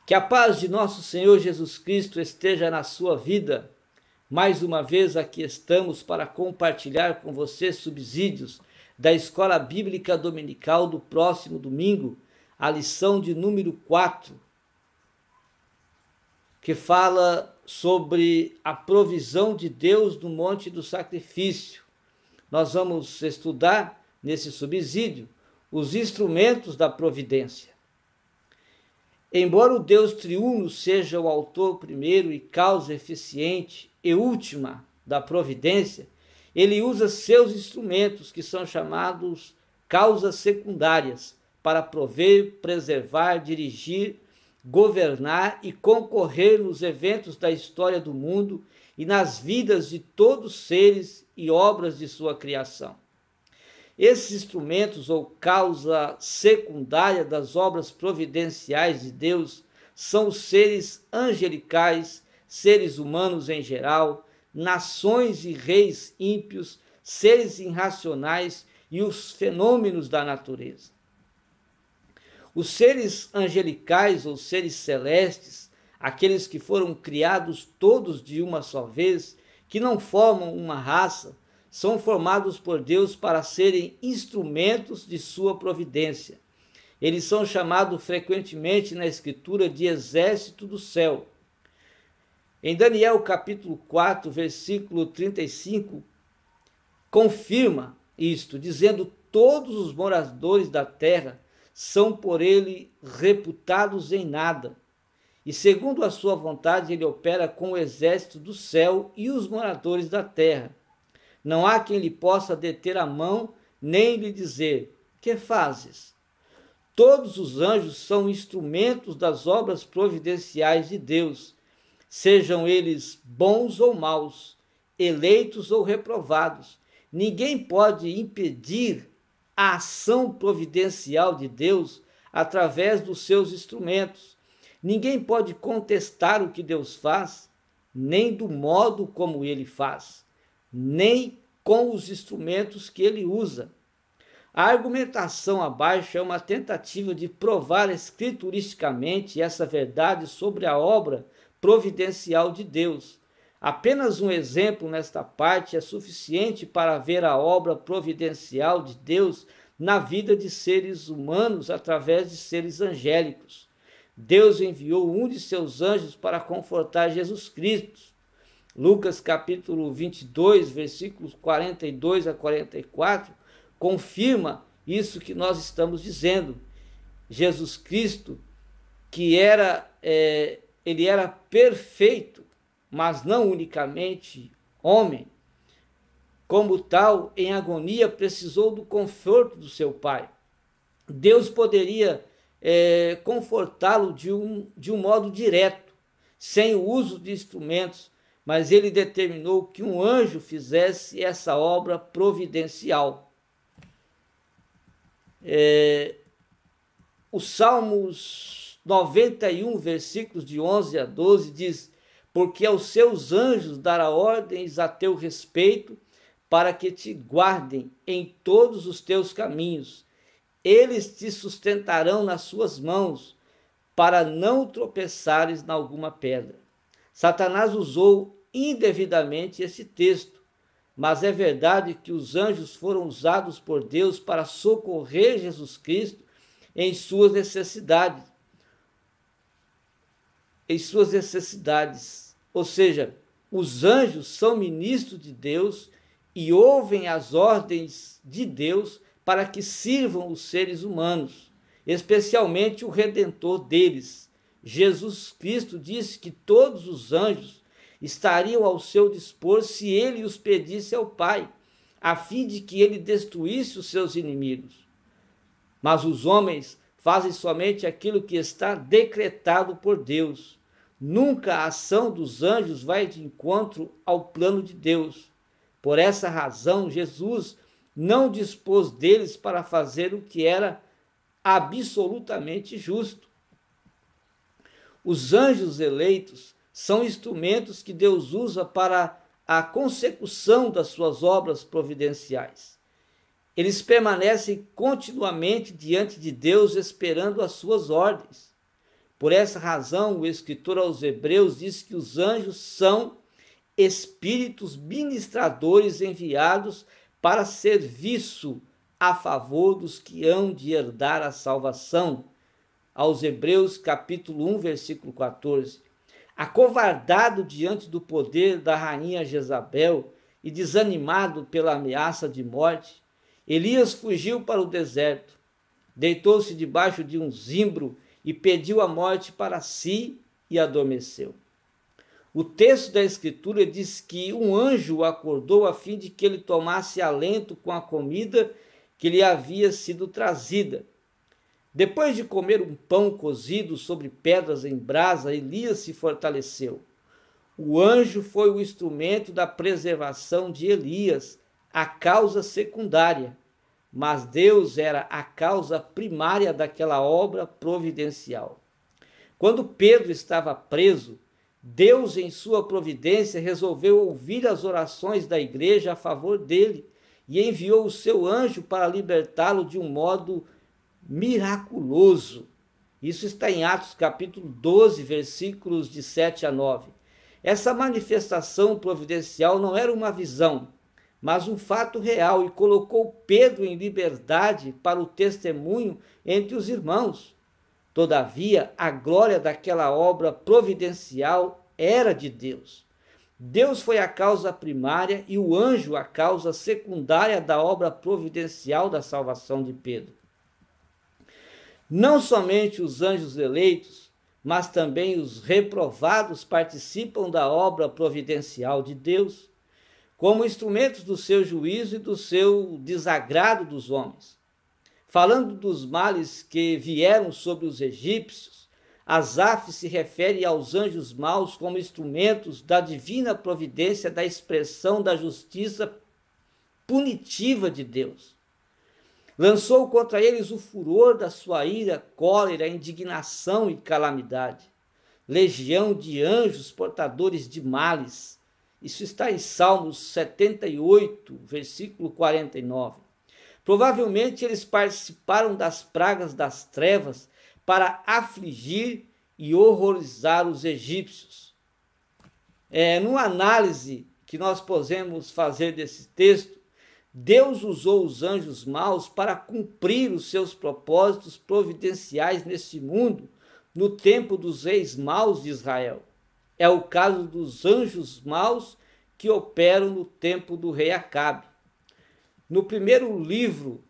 Que a paz de nosso Senhor Jesus Cristo esteja na sua vida. Mais uma vez aqui estamos para compartilhar com você subsídios da Escola Bíblica Dominical do próximo domingo, a lição de número 4, que fala sobre a provisão de Deus no Monte do Sacrifício. Nós vamos estudar nesse subsídio os instrumentos da providência. Embora o Deus triuno seja o autor primeiro e causa eficiente e última da providência, ele usa seus instrumentos, que são chamados causas secundárias, para prover, preservar, dirigir, governar e concorrer nos eventos da história do mundo e nas vidas de todos os seres e obras de sua criação. Esses instrumentos ou causa secundária das obras providenciais de Deus são os seres angelicais, seres humanos em geral, nações e reis ímpios, seres irracionais e os fenômenos da natureza. Os seres angelicais ou seres celestes, aqueles que foram criados todos de uma só vez, que não formam uma raça, são formados por Deus para serem instrumentos de sua providência. Eles são chamados frequentemente na Escritura de exército do céu. Em Daniel capítulo 4, versículo 35, confirma isto, dizendo: todos os moradores da terra são por ele reputados em nada, e segundo a sua vontade ele opera com o exército do céu e os moradores da terra. Não há quem lhe possa deter a mão, nem lhe dizer: que fazes? Todos os anjos são instrumentos das obras providenciais de Deus, sejam eles bons ou maus, eleitos ou reprovados. Ninguém pode impedir a ação providencial de Deus através dos seus instrumentos. Ninguém pode contestar o que Deus faz, nem do modo como ele faz, nem com os instrumentos que ele usa. A argumentação abaixo é uma tentativa de provar escrituristicamente essa verdade sobre a obra providencial de Deus. Apenas um exemplo nesta parte é suficiente para ver a obra providencial de Deus na vida de seres humanos através de seres angélicos. Deus enviou um de seus anjos para confortar Jesus Cristo. Lucas capítulo 22, versículos 42 a 44, confirma isso que nós estamos dizendo. Jesus Cristo, que ele era perfeito, mas não unicamente homem, como tal, em agonia, precisou do conforto do seu Pai. Deus poderia confortá-lo de um modo direto, sem o uso de instrumentos, mas ele determinou que um anjo fizesse essa obra providencial. Os Salmos 91, versículos de 11 a 12, diz: porque aos seus anjos dará ordens a teu respeito, para que te guardem em todos os teus caminhos. Eles te sustentarão nas suas mãos, para não tropeçares em alguma pedra. Satanás usou indevidamente esse texto, mas é verdade que os anjos foram usados por Deus para socorrer Jesus Cristo em suas necessidades. Ou seja, os anjos são ministros de Deus e ouvem as ordens de Deus para que sirvam os seres humanos, especialmente o Redentor deles. Jesus Cristo disse que todos os anjos estariam ao seu dispor se ele os pedisse ao Pai, a fim de que ele destruísse os seus inimigos. Mas os homens fazem somente aquilo que está decretado por Deus. Nunca a ação dos anjos vai de encontro ao plano de Deus. Por essa razão, Jesus não dispôs deles para fazer o que era absolutamente justo. Os anjos eleitos são instrumentos que Deus usa para a consecução das suas obras providenciais. Eles permanecem continuamente diante de Deus esperando as suas ordens. Por essa razão, o escritor aos Hebreus diz que os anjos são espíritos ministradores enviados para serviço a favor dos que hão de herdar a salvação. Aos Hebreus, capítulo 1, versículo 14. Acovardado diante do poder da rainha Jezabel e desanimado pela ameaça de morte, Elias fugiu para o deserto, deitou-se debaixo de um zimbro e pediu a morte para si e adormeceu. O texto da Escritura diz que um anjo o acordou a fim de que ele tomasse alento com a comida que lhe havia sido trazida. Depois de comer um pão cozido sobre pedras em brasa, Elias se fortaleceu. O anjo foi o instrumento da preservação de Elias, a causa secundária, mas Deus era a causa primária daquela obra providencial. Quando Pedro estava preso, Deus, em sua providência, resolveu ouvir as orações da igreja a favor dele e enviou o seu anjo para libertá-lo de um modo miraculoso. Isso está em Atos capítulo 12, versículos de 7 a 9. Essa manifestação providencial não era uma visão, mas um fato real, e colocou Pedro em liberdade para o testemunho entre os irmãos. Todavia, a glória daquela obra providencial era de Deus. Deus foi a causa primária e o anjo a causa secundária da obra providencial da salvação de Pedro. Não somente os anjos eleitos, mas também os reprovados participam da obra providencial de Deus, como instrumentos do seu juízo e do seu desagrado dos homens. Falando dos males que vieram sobre os egípcios, Asaf se refere aos anjos maus como instrumentos da divina providência da expressão da justiça punitiva de Deus. Lançou contra eles o furor da sua ira, cólera, indignação e calamidade. Legião de anjos portadores de males. Isso está em Salmos 78, versículo 49. Provavelmente eles participaram das pragas das trevas para afligir e horrorizar os egípcios. Numa análise que nós podemos fazer desse texto, Deus usou os anjos maus para cumprir os seus propósitos providenciais neste mundo, no tempo dos reis maus de Israel. É o caso dos anjos maus que operam no tempo do rei Acabe. No primeiro livro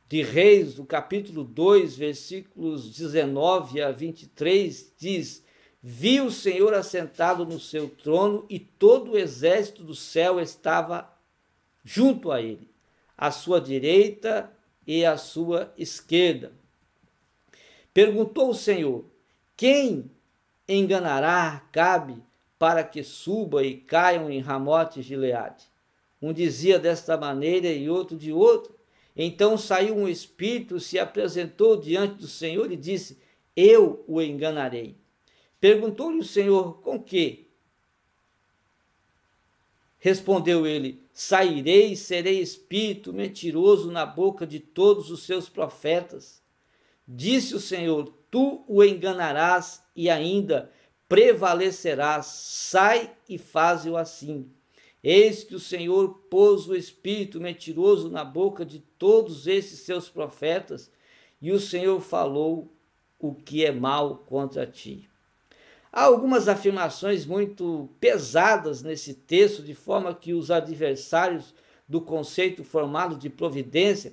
de Reis, do capítulo 2, versículos 19 a 23, diz: Vi o Senhor assentado no seu trono e todo o exército do céu estava junto a ele, à sua direita e à sua esquerda. Perguntou o Senhor: quem enganará Acabe para que suba e caiam em Ramote Gileade? Um dizia desta maneira e outro de outra. Então saiu um espírito, se apresentou diante do Senhor e disse: eu o enganarei. Perguntou-lhe o Senhor: com que? Respondeu ele: sairei e serei espírito mentiroso na boca de todos os seus profetas. Disse o Senhor: tu o enganarás e ainda prevalecerás. Sai e faze-o assim. Eis que o Senhor pôs o espírito mentiroso na boca de todos esses seus profetas, e o Senhor falou o que é mal contra ti. Há algumas afirmações muito pesadas nesse texto, de forma que os adversários do conceito formado de providência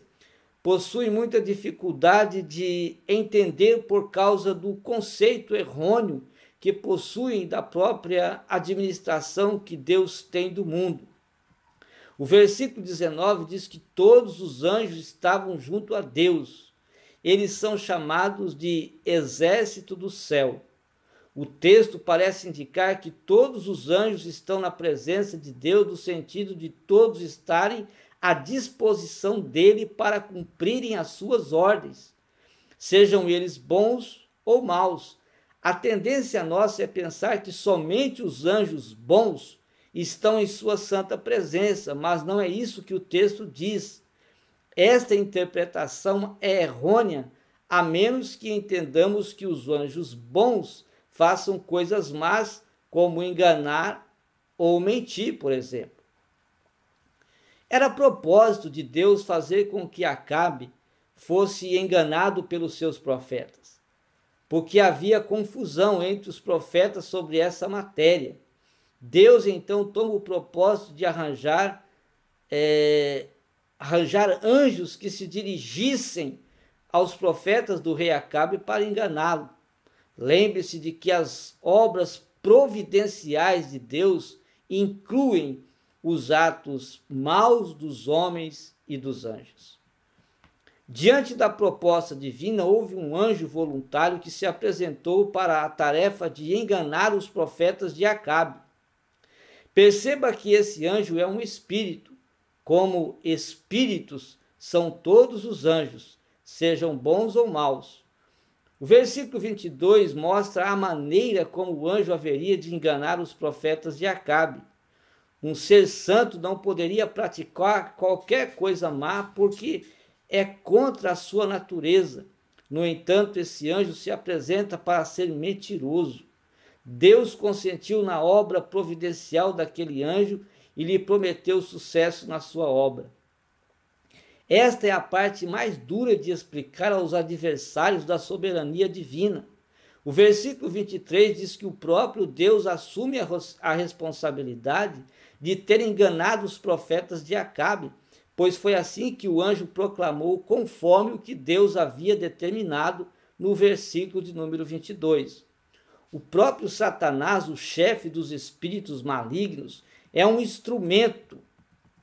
possuem muita dificuldade de entender por causa do conceito errôneo que possuem da própria administração que Deus tem do mundo. O versículo 19 diz que todos os anjos estavam junto a Deus. Eles são chamados de exército do céu. O texto parece indicar que todos os anjos estão na presença de Deus, no sentido de todos estarem à disposição dele para cumprirem as suas ordens, sejam eles bons ou maus. A tendência nossa é pensar que somente os anjos bons estão em sua santa presença, mas não é isso que o texto diz. Esta interpretação é errônea a menos que entendamos que os anjos bons façam coisas más, como enganar ou mentir, por exemplo. Era propósito de Deus fazer com que Acabe fosse enganado pelos seus profetas, porque havia confusão entre os profetas sobre essa matéria. Deus então toma o propósito de arranjar anjos que se dirigissem aos profetas do rei Acabe para enganá-lo. Lembre-se de que as obras providenciais de Deus incluem os atos maus dos homens e dos anjos. Diante da proposta divina, houve um anjo voluntário que se apresentou para a tarefa de enganar os profetas de Acabe. Perceba que esse anjo é um espírito, como espíritos são todos os anjos, sejam bons ou maus. O versículo 22 mostra a maneira como o anjo haveria de enganar os profetas de Acabe. Um ser santo não poderia praticar qualquer coisa má porque é contra a sua natureza. No entanto, esse anjo se apresenta para ser mentiroso. Deus consentiu na obra providencial daquele anjo e lhe prometeu sucesso na sua obra. Esta é a parte mais dura de explicar aos adversários da soberania divina. O versículo 23 diz que o próprio Deus assume a responsabilidade de ter enganado os profetas de Acabe, pois foi assim que o anjo proclamou conforme o que Deus havia determinado no versículo de número 22. O próprio Satanás, o chefe dos espíritos malignos, é um instrumento.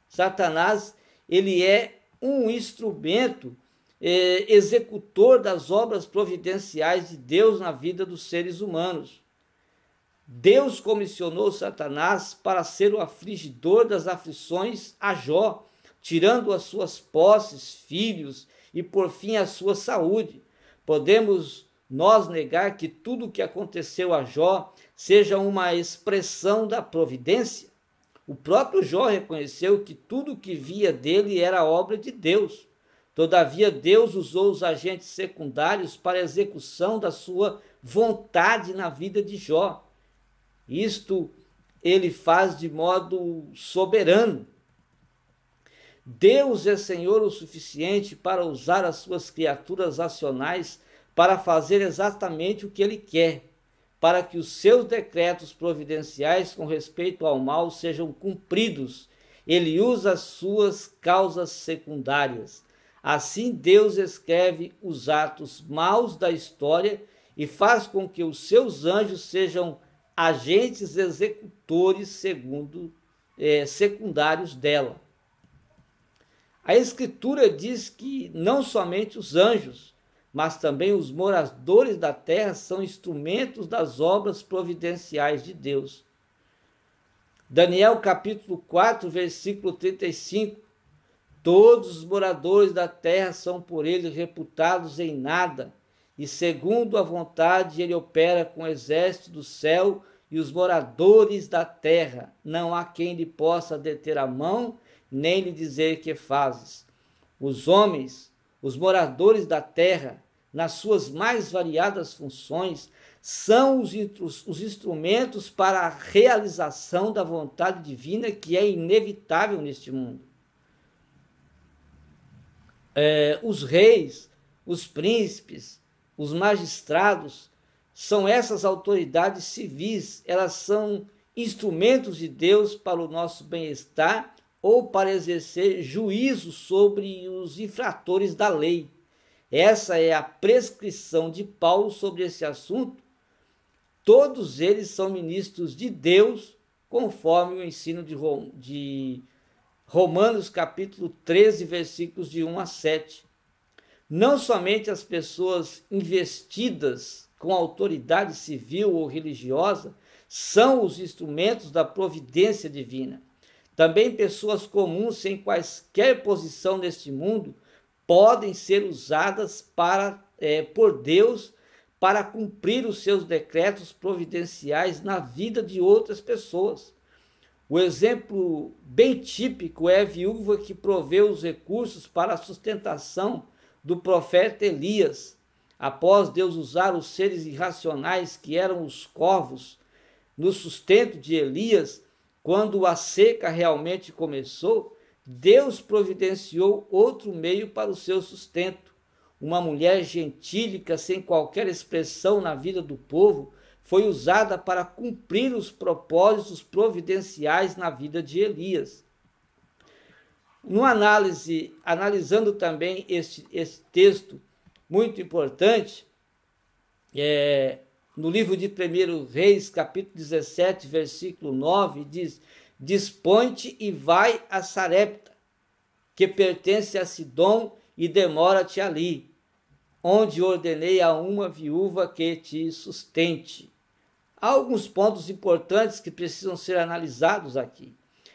Satanás, ele é um instrumento executor das obras providenciais de Deus na vida dos seres humanos. Deus comissionou Satanás para ser o afligidor das aflições a Jó, tirando as suas posses, filhos e, por fim, a sua saúde. Podemos nós negar que tudo o que aconteceu a Jó seja uma expressão da providência? O próprio Jó reconheceu que tudo o que via dele era obra de Deus. Todavia, Deus usou os agentes secundários para a execução da sua vontade na vida de Jó. Isto ele faz de modo soberano. Deus é Senhor o suficiente para usar as suas criaturas racionais para fazer exatamente o que ele quer, para que os seus decretos providenciais com respeito ao mal sejam cumpridos. Ele usa as suas causas secundárias. Assim, Deus escreve os atos maus da história e faz com que os seus anjos sejam agentes executores secundários dela. A Escritura diz que não somente os anjos, mas também os moradores da terra são instrumentos das obras providenciais de Deus. Daniel capítulo 4, versículo 35. Todos os moradores da terra são por ele reputados em nada, e segundo a vontade ele opera com o exército do céu e os moradores da terra. Não há quem lhe possa deter a mão, nem lhe dizer que fazes. Os homens, os moradores da terra, nas suas mais variadas funções, são os instrumentos para a realização da vontade divina que é inevitável neste mundo. Os reis, os príncipes, os magistrados, são essas autoridades civis, elas são instrumentos de Deus para o nosso bem-estar ou para exercer juízo sobre os infratores da lei. Essa é a prescrição de Paulo sobre esse assunto. Todos eles são ministros de Deus, conforme o ensino de Romanos capítulo 13, versículos de 1 a 7. Não somente as pessoas investidas com autoridade civil ou religiosa são os instrumentos da providência divina. Também pessoas comuns sem quaisquer posição neste mundo podem ser usadas por Deus para cumprir os seus decretos providenciais na vida de outras pessoas. O exemplo bem típico é a viúva que proveu os recursos para a sustentação do profeta Elias. após Deus usar os seres irracionais que eram os corvos no sustento de Elias, quando a seca realmente começou, Deus providenciou outro meio para o seu sustento. Uma mulher gentílica, sem qualquer expressão na vida do povo, foi usada para cumprir os propósitos providenciais na vida de Elias. Analisando também esse texto muito importante, no livro de 1 Reis, capítulo 17, versículo 9, diz: dispõe-te e vai a Sarepta, que pertence a Sidom, e demora-te ali, onde ordenei a uma viúva que te sustente. Há alguns pontos importantes que precisam ser analisados aqui.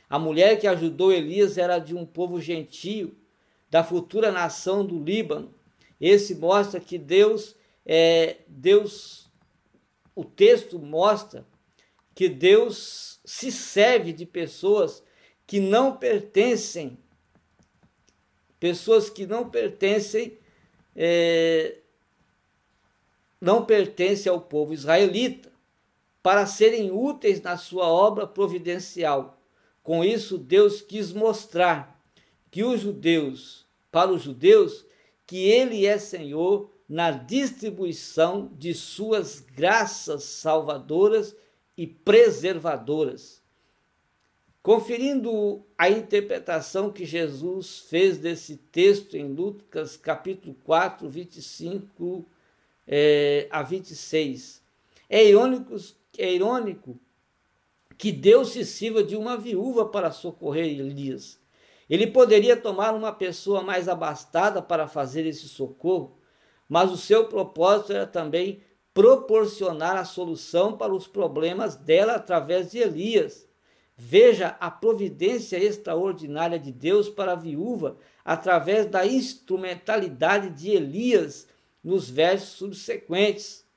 A mulher que ajudou Elias era de um povo gentio, da futura nação do Líbano. Esse mostra que o texto mostra que Deus se serve de pessoas que não pertencem ao povo israelita, para serem úteis na sua obra providencial. Com isso, Deus quis mostrar que para os judeus, que ele é Senhor na distribuição de suas graças salvadoras e preservadoras. Conferindo a interpretação que Jesus fez desse texto em Lucas capítulo 4, 25 a 26, é irônico que Deus se sirva de uma viúva para socorrer Elias. Ele poderia tomar uma pessoa mais abastada para fazer esse socorro, mas o seu propósito era também proporcionar a solução para os problemas dela através de Elias. Veja a providência extraordinária de Deus para a viúva através da instrumentalidade de Elias nos versos subsequentes.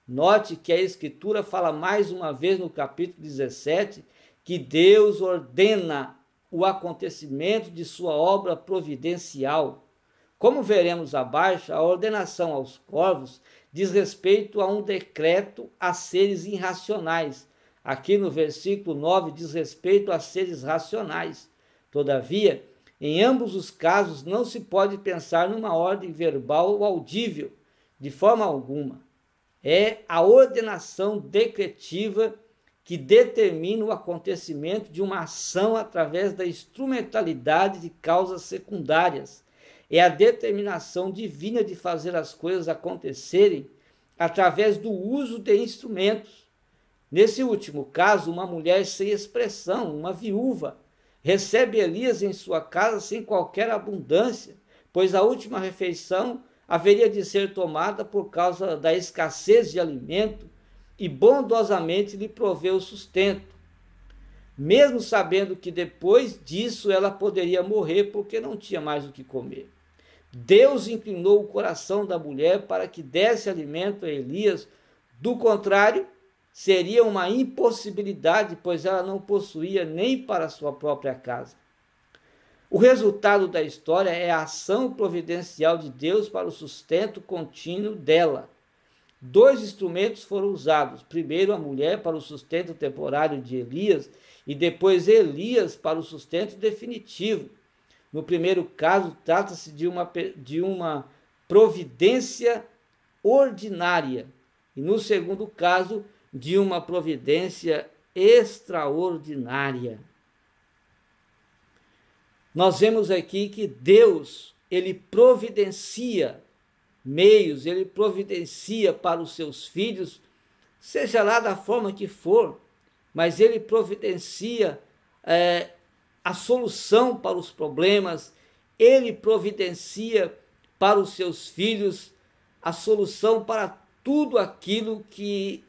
Note que a Escritura fala mais uma vez no capítulo 17 que Deus ordena o acontecimento de sua obra providencial. Como veremos abaixo, a ordenação aos corvos diz respeito a um decreto a seres irracionais. Aqui no versículo 9 diz respeito a seres racionais. Todavia, em ambos os casos não se pode pensar numa ordem verbal ou audível, de forma alguma. É a ordenação decretiva que determina o acontecimento de uma ação através da instrumentalidade de causas secundárias. É a determinação divina de fazer as coisas acontecerem através do uso de instrumentos. Nesse último caso, uma mulher sem expressão, uma viúva, recebe Elias em sua casa sem qualquer abundância, pois a última refeição haveria de ser tomada por causa da escassez de alimento, e bondosamente lhe proveu sustento, mesmo sabendo que depois disso ela poderia morrer porque não tinha mais o que comer. Deus inclinou o coração da mulher para que desse alimento a Elias, do contrário, seria uma impossibilidade, pois ela não possuía nem para sua própria casa. O resultado da história é a ação providencial de Deus para o sustento contínuo dela. 2 instrumentos foram usados, primeiro a mulher para o sustento temporário de Elias e depois Elias para o sustento definitivo. No primeiro caso, trata-se de uma providência ordinária e no segundo caso, de uma providência extraordinária. Nós vemos aqui que Deus, ele providencia meios, ele providencia para os seus filhos, seja lá da forma que for, mas ele providencia a solução para os problemas, ele providencia para os seus filhos a solução para tudo aquilo que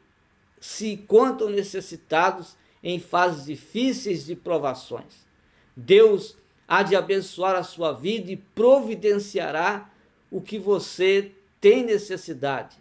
se encontram necessitados em fases difíceis de provações. Deus há de abençoar a sua vida e providenciará o que você tem necessidade.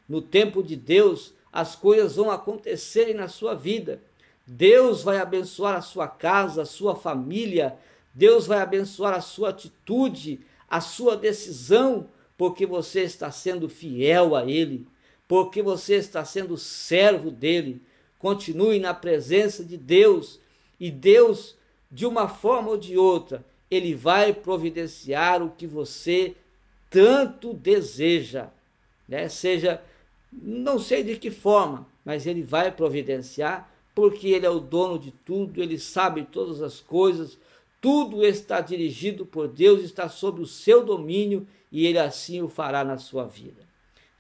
No tempo de Deus, as coisas vão acontecerem na sua vida. Deus vai abençoar a sua casa, a sua família. Deus vai abençoar a sua atitude, a sua decisão, porque você está sendo fiel a Ele, porque você está sendo servo dEle. Continue na presença de Deus, e Deus, de uma forma ou de outra, Ele vai providenciar o que você tanto deseja, né? Seja, não sei de que forma, mas Ele vai providenciar, porque Ele é o dono de tudo, Ele sabe todas as coisas, tudo está dirigido por Deus, está sob o seu domínio, e Ele assim o fará na sua vida.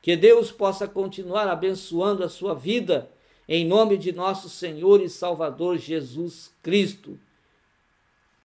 Que Deus possa continuar abençoando a sua vida, em nome de nosso Senhor e Salvador Jesus Cristo.